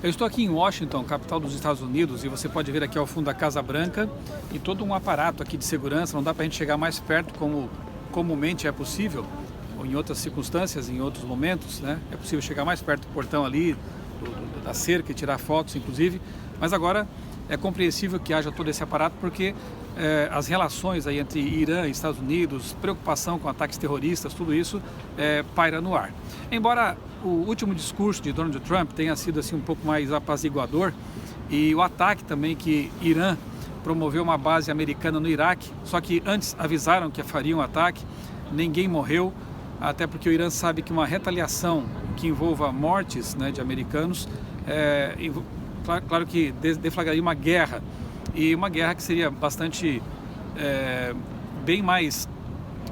Eu estou aqui em Washington, capital dos Estados Unidos, e você pode ver aqui ao fundo a Casa Branca e todo um aparato aqui de segurança. Não dá para a gente chegar mais perto como comumente é possível, ou em outras circunstâncias, em outros momentos, né? É possível chegar mais perto do portão ali, da cerca e tirar fotos, inclusive. Mas agora é compreensível que haja todo esse aparato porque as relações aí entre Irã e Estados Unidos, preocupação com ataques terroristas, tudo isso paira no ar. Embora o último discurso de Donald Trump tenha sido assim um pouco mais apaziguador, e o ataque também que Irã promoveu uma base americana no Iraque, só que antes avisaram que fariam um ataque, ninguém morreu, até porque o Irã sabe que uma retaliação que envolva mortes, né, de americanos, claro que deflagraria uma guerra, e uma guerra que seria bastante, bem mais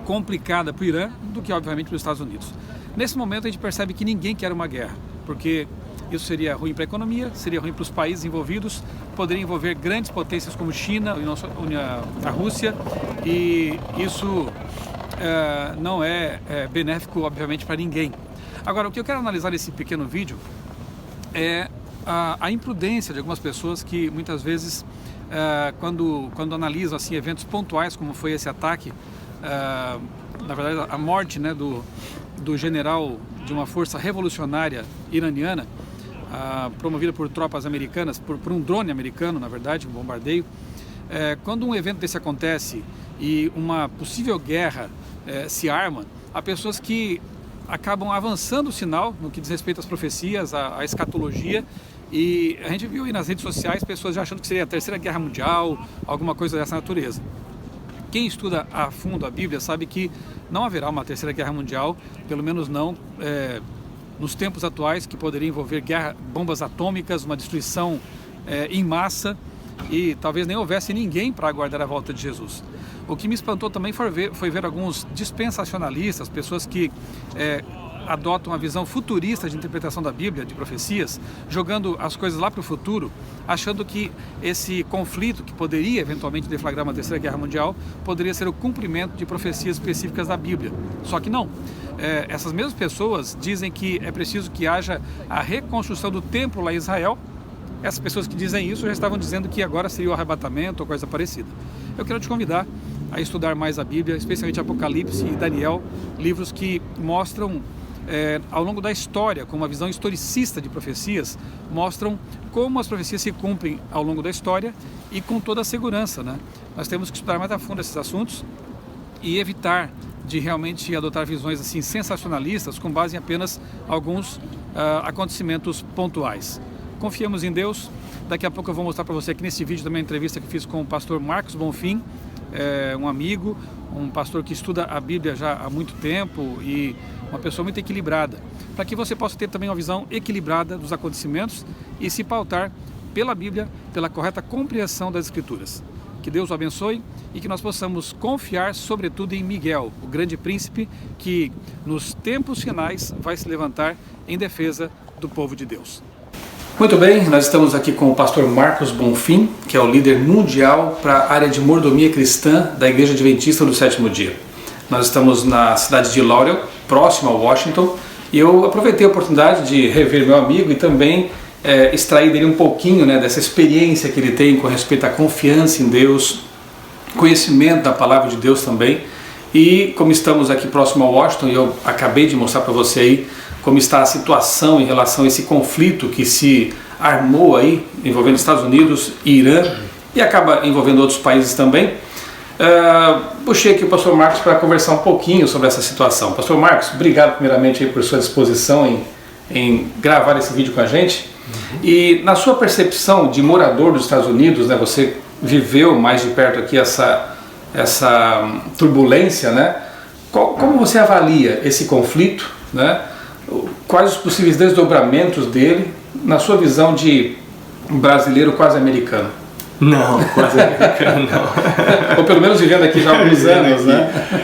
complicada para o Irã do que obviamente para os Estados Unidos. Nesse momento a gente percebe que ninguém quer uma guerra, porque isso seria ruim para a economia, seria ruim para os países envolvidos, poderia envolver grandes potências como China, a Rússia, e isso não é benéfico obviamente para ninguém. Agora, o que eu quero analisar nesse pequeno vídeo é a imprudência de algumas pessoas que muitas vezes, quando analisam assim, eventos pontuais como foi esse ataque, na verdade a morte, né, do general de uma força revolucionária iraniana, promovida por tropas americanas, por um drone americano, na verdade, um bombardeio. Quando um evento desse acontece e uma possível guerra se arma, há pessoas que acabam avançando o sinal no que diz respeito às profecias, à escatologia, e a gente viu aí nas redes sociais pessoas já achando que seria a Terceira Guerra Mundial, alguma coisa dessa natureza. Quem estuda a fundo a Bíblia sabe que não haverá uma Terceira Guerra Mundial, pelo menos não nos tempos atuais, que poderia envolver bombas atômicas, uma destruição em massa, e talvez nem houvesse ninguém para aguardar a volta de Jesus. O que me espantou também foi ver alguns dispensacionalistas, pessoas que adotam a visão futurista de interpretação da Bíblia, de profecias, jogando as coisas lá para o futuro, achando que esse conflito, que poderia eventualmente deflagrar uma Terceira Guerra Mundial, poderia ser o cumprimento de profecias específicas da Bíblia. Só que não. Essas mesmas pessoas dizem que é preciso que haja a reconstrução do templo lá em Israel. Essas pessoas que dizem isso já estavam dizendo que agora seria o arrebatamento ou coisa parecida. Eu quero te convidar a estudar mais a Bíblia, especialmente Apocalipse e Daniel, livros que mostram ao longo da história, com uma visão historicista de profecias, mostram como as profecias se cumprem ao longo da história e com toda a segurança, né? Nós temos que estudar mais a fundo esses assuntos e evitar de realmente adotar visões assim sensacionalistas com base em apenas alguns acontecimentos pontuais. Confiamos em Deus. Daqui a pouco eu vou mostrar para você aqui nesse vídeo também a entrevista que fiz com o pastor Marcos Bonfim, um amigo, um pastor que estuda a Bíblia já há muito tempo e uma pessoa muito equilibrada, para que você possa ter também uma visão equilibrada dos acontecimentos e se pautar pela Bíblia, pela correta compreensão das Escrituras. Que Deus o abençoe e que nós possamos confiar sobretudo em Miguel, o grande príncipe que nos tempos finais vai se levantar em defesa do povo de Deus. Muito bem, nós estamos aqui com o pastor Marcos Bonfim, que é o líder mundial para a área de mordomia cristã da Igreja Adventista do Sétimo Dia. Nós estamos na cidade de Laurel, próximo a Washington, e eu aproveitei a oportunidade de rever meu amigo e também extrair dele um pouquinho, né, dessa experiência que ele tem com respeito à confiança em Deus, conhecimento da palavra de Deus também. E como estamos aqui próximo a Washington, e eu acabei de mostrar para você aí como está a situação em relação a esse conflito que se armou aí, envolvendo Estados Unidos e Irã, e acaba envolvendo outros países também. Puxei aqui o pastor Marcos para conversar um pouquinho sobre essa situação. Pastor Marcos, obrigado primeiramente aí por sua disposição em gravar esse vídeo com a gente. E na sua percepção de morador dos Estados Unidos, né, você viveu mais de perto aqui essa turbulência, né? Como você avalia esse conflito, né? Quais os possíveis desdobramentos dele na sua visão de brasileiro quase americano? Não, quase americano não. Ou pelo menos vivendo aqui já há alguns anos, né?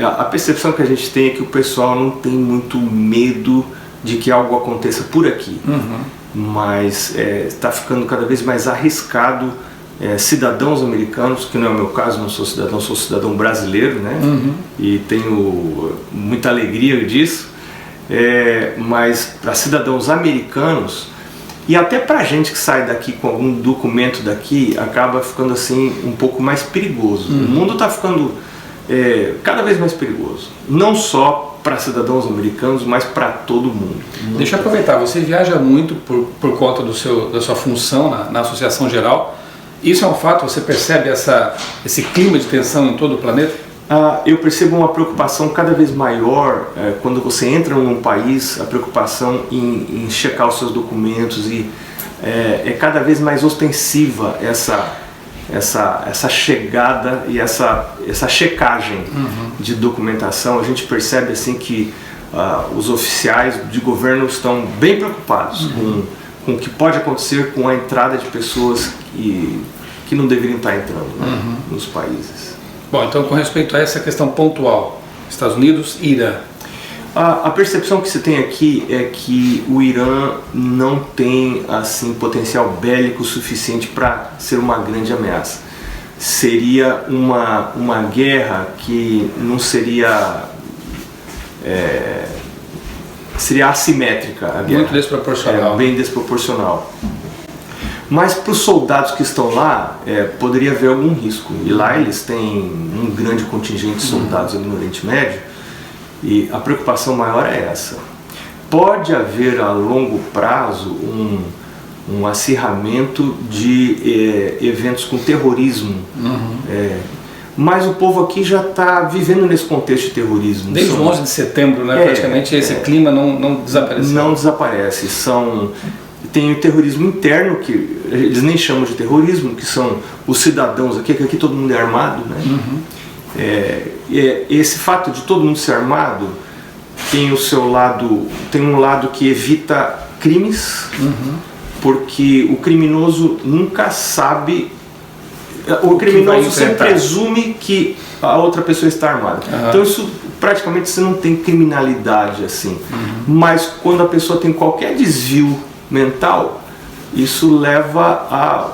A percepção que a gente tem é que o pessoal não tem muito medo de que algo aconteça por aqui. Mas está ficando cada vez mais arriscado cidadãos americanos, que não é o meu caso, não sou cidadão, sou cidadão brasileiro, né? E tenho muita alegria disso. Mas para cidadãos americanos E até pra gente que sai daqui com algum documento daqui, acaba ficando assim um pouco mais perigoso. O mundo está ficando cada vez mais perigoso. Não só para cidadãos americanos, mas para todo mundo. Deixa eu aproveitar, você viaja muito por conta da sua função na Associação Geral. Isso é um fato? Você percebe esse clima de tensão em todo o planeta? Eu percebo uma preocupação cada vez maior quando você entra num país, a preocupação em checar os seus documentos e é cada vez mais ostensiva essa chegada e essa checagem de documentação. A gente percebe assim que os oficiais de governo estão bem preocupados com o que pode acontecer com a entrada de pessoas que não deveriam estar entrando nos países. Bom, então com respeito a essa questão pontual, Estados Unidos e Irã. A percepção que se tem aqui é que o Irã não tem assim potencial bélico suficiente para ser uma grande ameaça. Seria uma guerra que não seria seria assimétrica a guerra. Muito desproporcional. Bem desproporcional. Mas para os soldados que estão lá, poderia haver algum risco. E lá eles têm um grande contingente de soldados ali no Oriente Médio. E a preocupação maior é essa. Pode haver a longo prazo um acirramento de eventos com terrorismo. Mas o povo aqui já está vivendo nesse contexto de terrorismo. Desde o 11 de setembro, né, praticamente esse clima não desapareceu. Não desaparece. Tem o terrorismo interno, que eles nem chamam de terrorismo, que são os cidadãos aqui, que aqui todo mundo é armado, né? Esse fato de todo mundo ser armado tem o seu lado, tem um lado que evita crimes, porque o criminoso nunca sabe, o criminoso sempre presume que a outra pessoa está armada. Então isso praticamente você não tem criminalidade assim, mas quando a pessoa tem qualquer desvio mental, isso leva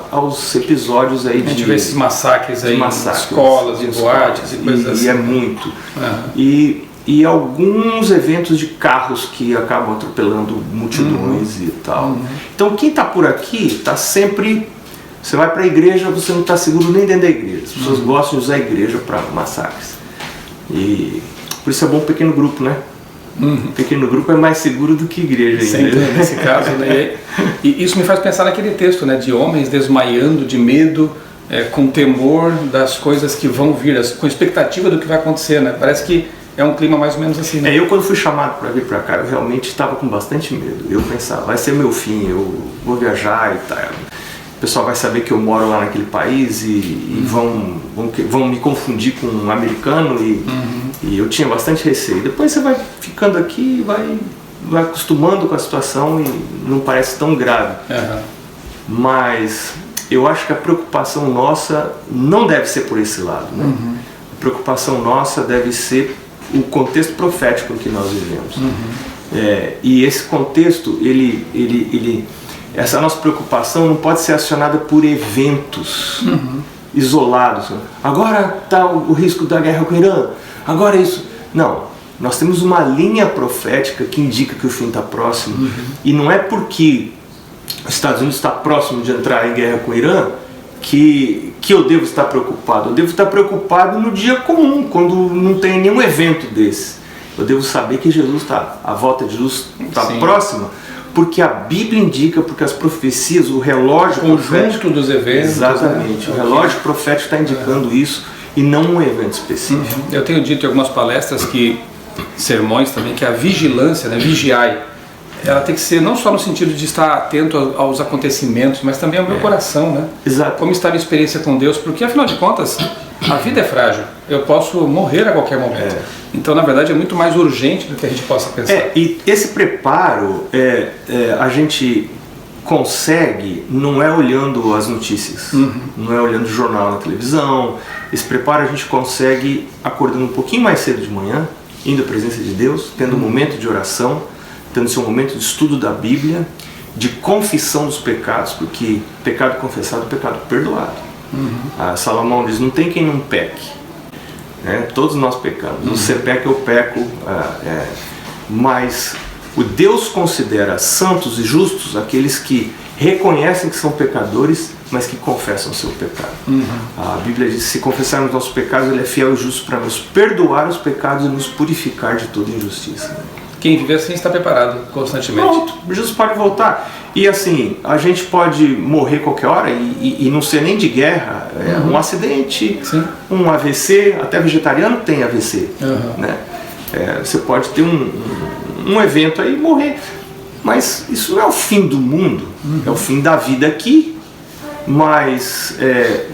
aos episódios aí a gente vê esses massacres aí em escolas, em boates e coisas assim. E é muito. E alguns eventos de carros que acabam atropelando multidões e tal. Então quem está por aqui está sempre... Você vai para a igreja, você não está seguro nem dentro da igreja. As pessoas gostam de usar a igreja para massacres. E por isso é bom um pequeno grupo, né? Pequeno grupo é mais seguro do que igreja ainda. Nesse caso, né? E isso me faz pensar naquele texto, né, de homens desmaiando de medo, com temor das coisas que vão vir, com expectativa do que vai acontecer, né? Parece que é um clima mais ou menos assim, né? Eu quando fui chamado para vir para cá, eu realmente estava com bastante medo. Eu pensava, vai ser meu fim, eu vou viajar e tal. O pessoal vai saber que eu moro lá naquele país e vão me confundir com um americano e eu tinha bastante receio. Depois você vai ficando aqui, vai acostumando com a situação e não parece tão grave. Mas eu acho que a preocupação nossa não deve ser por esse lado, né? A preocupação nossa deve ser o contexto profético que nós vivemos. E esse contexto, essa nossa preocupação não pode ser acionada por eventos isolados. Agora está o risco da guerra com o Irã, agora isso. Não, nós temos uma linha profética que indica que o fim está próximo. E não é porque os Estados Unidos está próximo de entrar em guerra com o Irã que eu devo estar preocupado. Eu devo estar preocupado no dia comum, quando não tem nenhum evento desse. Eu devo saber que a volta de Jesus está próxima, porque a Bíblia indica, porque as profecias, o relógio conjunto dos eventos. Exatamente, o relógio profético está indicando isso e não um evento específico. Eu tenho dito em algumas palestras sermões também, que a vigilância, né, vigiai, ela tem que ser não só no sentido de estar atento aos acontecimentos, mas também ao meu coração, né? Exato. Como está a minha experiência com Deus, porque afinal de contas, a vida é frágil, eu posso morrer a qualquer momento. Então, na verdade, é muito mais urgente do que a gente possa pensar. E esse preparo, a gente consegue, não é olhando as notícias, não é olhando o jornal na televisão. Esse preparo a gente consegue acordando um pouquinho mais cedo de manhã, indo à presença de Deus, tendo um momento de oração, tendo seu momento de estudo da Bíblia, de confissão dos pecados, porque pecado confessado é pecado perdoado. Salomão diz, não tem quem não peque, né? Todos nós pecamos. Você peca, eu peco, mas O Deus considera santos e justos aqueles que reconhecem que são pecadores, mas que confessam o seu pecado. A Bíblia diz: se confessarmos nossos pecados, Ele é fiel e justo para nos perdoar os pecados e nos purificar de toda injustiça. Quem vive assim está preparado constantemente. Pronto, Jesus pode voltar. E assim, a gente pode morrer qualquer hora e não ser nem de guerra, um acidente, Sim. um AVC, até vegetariano tem AVC. Né? Você pode ter um evento aí e morrer. Mas isso não é o fim do mundo, é o fim da vida aqui, mas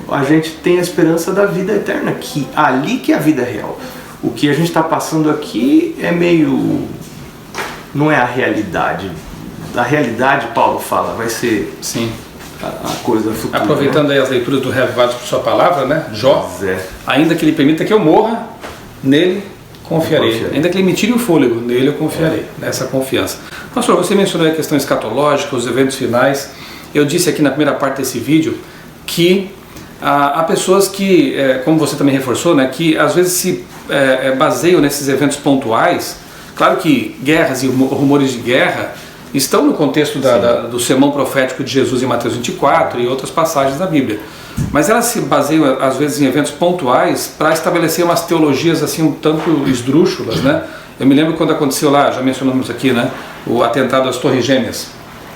a gente tem a esperança da vida eterna aqui, ali que é a vida real. O que a gente está passando aqui é meio... não é a realidade. A realidade, Paulo fala, vai ser Sim. a coisa futura. Aproveitando aí as leituras do Reavivados por sua palavra, né? Jó, ainda que Ele permita que eu morra, nele confiarei. Ainda que Ele me tire o fôlego, nele eu confiarei. Nessa confiança. Pastor, você mencionou a questão escatológica, os eventos finais. Eu disse aqui na primeira parte desse vídeo que há pessoas que, como você também reforçou, né, que às vezes se baseiam nesses eventos pontuais. Claro que guerras e rumores de guerra estão no contexto do sermão profético de Jesus em Mateus 24 e outras passagens da Bíblia. Mas elas se baseiam, às vezes, em eventos pontuais para estabelecer umas teologias assim um tanto esdrúxulas, né? Eu me lembro quando aconteceu lá, já mencionamos aqui, né, o atentado às Torres Gêmeas.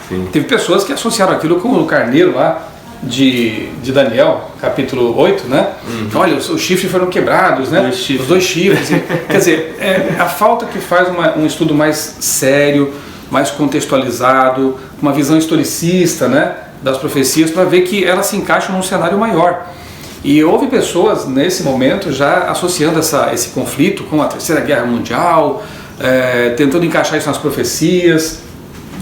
Sim. Teve pessoas que associaram aquilo com o carneiro lá de Daniel, capítulo 8, né? Olha, os chifres foram quebrados, né? Os dois chifres. Quer dizer, a falta que faz um estudo mais sério, mais contextualizado, uma visão historicista, né, das profecias, para ver que elas se encaixam num cenário maior. E houve pessoas nesse momento já associando esse conflito com a Terceira Guerra Mundial, tentando encaixar isso nas profecias,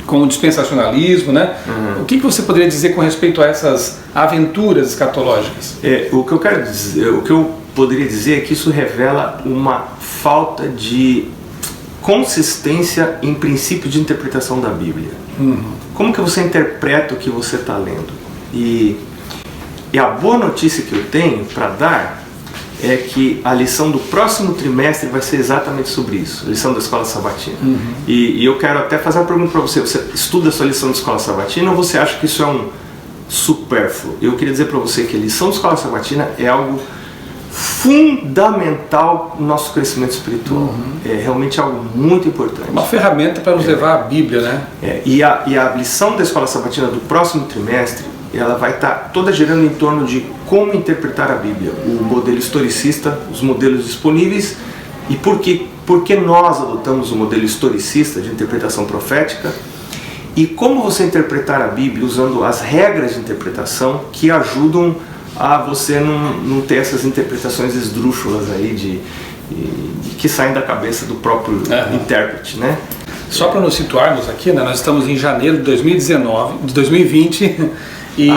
com o dispensacionalismo, né? O que você poderia dizer com respeito a essas aventuras escatológicas? O que eu quero dizer, o que eu poderia dizer é que isso revela uma falta de consistência em princípio de interpretação da Bíblia. Como que você interpreta o que você está lendo? E a boa notícia que eu tenho para dar é que a lição do próximo trimestre vai ser exatamente sobre isso, a lição da Escola Sabatina. E eu quero até fazer uma pergunta para você: você estuda a sua lição da Escola Sabatina ou você acha que isso é um supérfluo? Eu queria dizer para você que a lição da Escola Sabatina é algo fundamental no nosso crescimento espiritual. É realmente algo muito importante. Uma ferramenta para nos levar à Bíblia, né? E a lição da Escola Sabatina do próximo trimestre, ela vai estar toda girando em torno de como interpretar a Bíblia, o modelo historicista, os modelos disponíveis e por que nós adotamos o modelo historicista de interpretação profética e como você interpretar a Bíblia usando as regras de interpretação que ajudam a você não ter essas interpretações esdrúxulas aí que saem da cabeça do próprio intérprete, né? Só para nos situarmos aqui, né, nós estamos em janeiro de 2020 e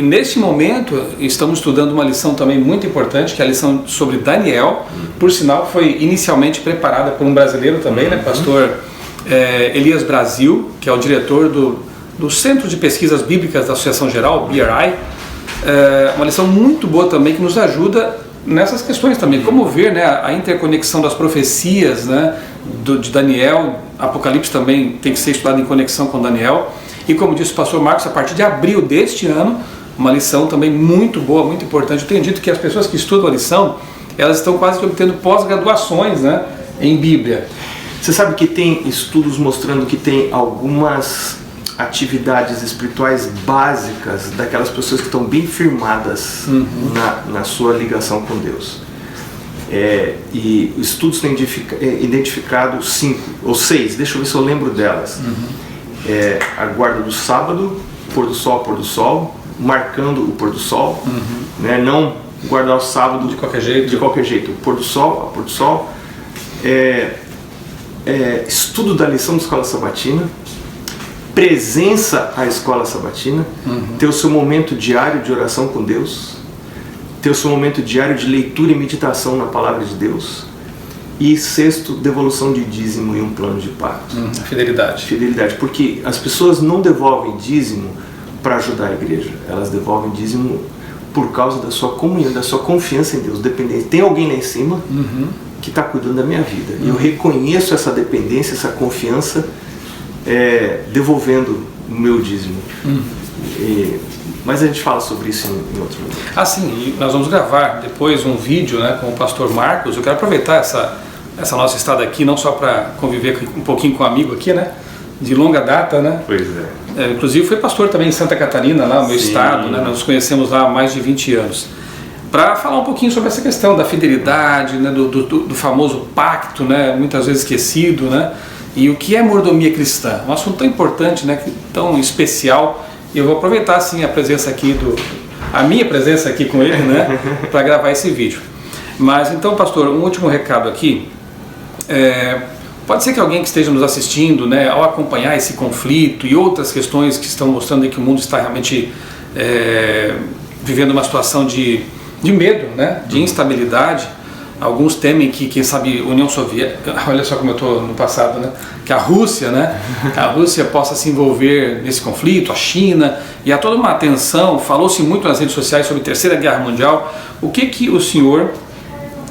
neste momento estamos estudando uma lição também muito importante, que é a lição sobre Daniel. Por sinal, foi inicialmente preparada por um brasileiro também, né, pastor Elias Brasil, que é o diretor do Centro de Pesquisas Bíblicas da Associação Geral, BRI. Uma lição muito boa também, que nos ajuda nessas questões também, como ver, né, a interconexão das profecias, né, de Daniel. Apocalipse também tem que ser estudado em conexão com Daniel. E como disse o pastor Marcos, a partir de abril deste ano, uma lição também muito boa, muito importante. Eu tenho dito que as pessoas que estudam a lição, elas estão quase que obtendo pós-graduações, né, em Bíblia. Você sabe que tem estudos mostrando que tem algumas atividades espirituais básicas daquelas pessoas que estão bem firmadas na sua ligação com Deus. E estudos têm identificado 5 ou 6, deixa eu ver se eu lembro delas. A guarda do sábado, pôr do sol, marcando o pôr do sol, né? Não guardar o sábado de qualquer jeito, o pôr do sol, estudo da lição da Escola Sabatina, presença à Escola Sabatina, ter o seu momento diário de oração com Deus, ter o seu momento diário de leitura e meditação na Palavra de Deus, e 6º, devolução de dízimo e um plano de pacto. Fidelidade. Fidelidade, porque as pessoas não devolvem dízimo para ajudar a igreja, elas devolvem dízimo por causa da sua comunhão, da sua confiança em Deus, dependência. Tem alguém lá em cima que está cuidando da minha vida, e eu reconheço essa dependência, essa confiança, devolvendo o meu dízimo. Mas a gente fala sobre isso em outro momento. Ah, sim, e nós vamos gravar depois um vídeo, né, com o pastor Marcos. Eu quero aproveitar essa nossa estada aqui, não só para conviver um pouquinho com um amigo aqui, né, de longa data, né? Pois é. Inclusive foi pastor também em Santa Catarina, lá no meu estado, né? Nós nos conhecemos lá há mais de 20 anos. Para falar um pouquinho sobre essa questão da fidelidade, né, do famoso pacto, né, muitas vezes esquecido, né, e o que é mordomia cristã. Um assunto tão importante, né, tão especial. E eu vou aproveitar assim a minha presença aqui com ele, né, para gravar esse vídeo. Mas então, pastor, um último recado aqui. Pode ser que alguém que esteja nos assistindo, né, ao acompanhar esse conflito e outras questões que estão mostrando aí que o mundo está realmente vivendo uma situação de medo, né, de instabilidade. Alguns temem que, quem sabe, União Soviética, olha só como eu estou no passado, né, que a Rússia, né, a Rússia possa se envolver nesse conflito, a China, e há toda uma atenção. Falou-se muito nas redes sociais sobre a Terceira Guerra Mundial. O que o senhor,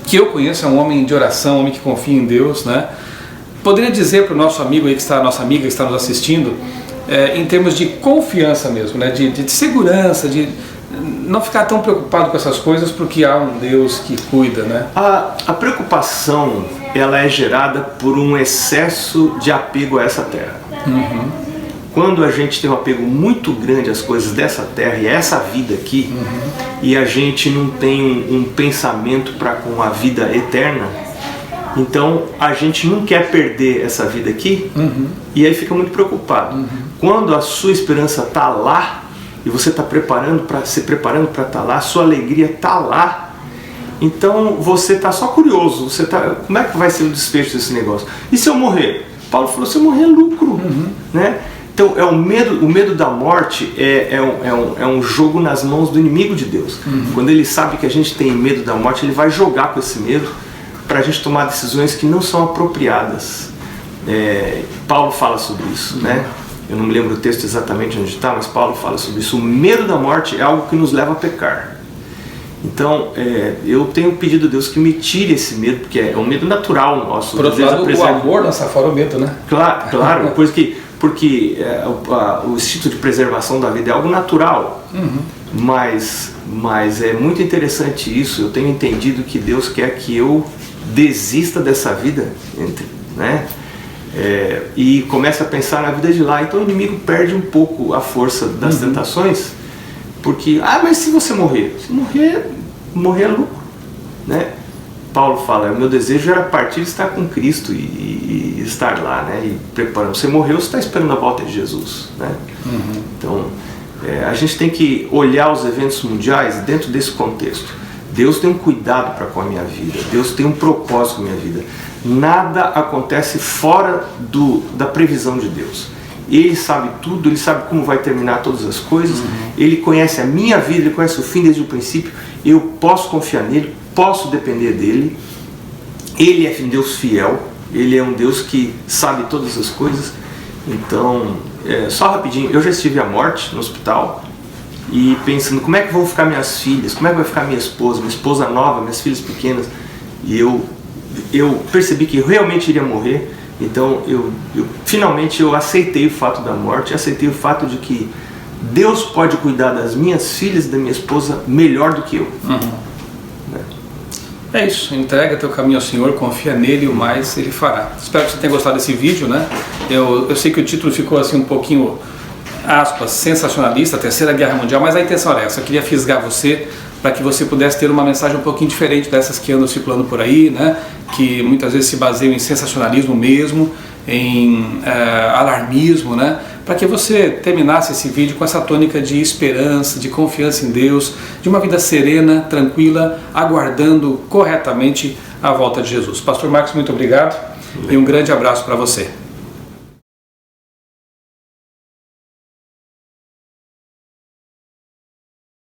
que eu conheço, é um homem de oração, um homem que confia em Deus, né, poderia dizer para o nosso amigo aí, nossa amiga que está nos assistindo, em termos de confiança mesmo, né, de segurança, de não ficar tão preocupado com essas coisas, porque há um Deus que cuida, né? A preocupação, ela é gerada por um excesso de apego a essa terra. Quando a gente tem um apego muito grande às coisas dessa terra e a essa vida aqui, e a gente não tem um pensamento para com a vida eterna, então a gente não quer perder essa vida aqui, e aí fica muito preocupado. Quando a sua esperança está lá, e você está se preparando para estar lá, sua alegria está lá, então você está só curioso, como é que vai ser o desfecho desse negócio? E se eu morrer? Paulo falou, se eu morrer é lucro, né? Então o medo da morte é um jogo nas mãos do inimigo de Deus. Quando ele sabe que a gente tem medo da morte, ele vai jogar com esse medo para a gente tomar decisões que não são apropriadas. Paulo fala sobre isso, né? Eu não me lembro o texto exatamente onde está, mas Paulo fala sobre isso. O medo da morte é algo que nos leva a pecar. Então, eu tenho pedido a Deus que me tire esse medo, porque é um medo natural nosso. Por outro lado, o amor lança fora o medo, né? Claro, porque o instinto de preservação da vida é algo natural. Mas é muito interessante isso. Eu tenho entendido que Deus quer que eu desista dessa vida, né? E começa a pensar na vida de lá. Então o inimigo perde um pouco a força das tentações, porque, mas se você morrer? Se morrer é lucro, né? Paulo fala, o meu desejo era partir e estar com Cristo e estar lá, né? E preparando. Você morreu, você está esperando a volta de Jesus, né? Então a gente tem que olhar os eventos mundiais dentro desse contexto. Deus tem um cuidado para com a minha vida, Deus tem um propósito com a minha vida. Nada acontece fora da previsão de Deus. Ele sabe tudo, Ele sabe como vai terminar todas as coisas, Ele conhece a minha vida, Ele conhece o fim desde o princípio. Eu posso confiar nele, posso depender dele. Ele é um Deus fiel, Ele é um Deus que sabe todas as coisas. Então, só rapidinho, eu já estive à morte no hospital e pensando, como é que vão ficar minhas filhas, como é que vai ficar minha esposa nova, minhas filhas pequenas. E eu percebi que eu realmente iria morrer. Então finalmente eu aceitei o fato da morte, aceitei o fato de que Deus pode cuidar das minhas filhas e da minha esposa melhor do que eu. É isso, entrega teu caminho ao Senhor, confia nele e o mais Ele fará. Espero que você tenha gostado desse vídeo, né? Eu sei que o título ficou assim um pouquinho, aspas, sensacionalista, a Terceira Guerra Mundial, mas a intenção era essa, eu queria fisgar você para que você pudesse ter uma mensagem um pouquinho diferente dessas que andam circulando por aí, né? Que muitas vezes se baseiam em sensacionalismo mesmo, em alarmismo, né? Para que você terminasse esse vídeo com essa tônica de esperança, de confiança em Deus, de uma vida serena, tranquila, aguardando corretamente a volta de Jesus. Pastor Marcos, muito obrigado e um grande abraço para você.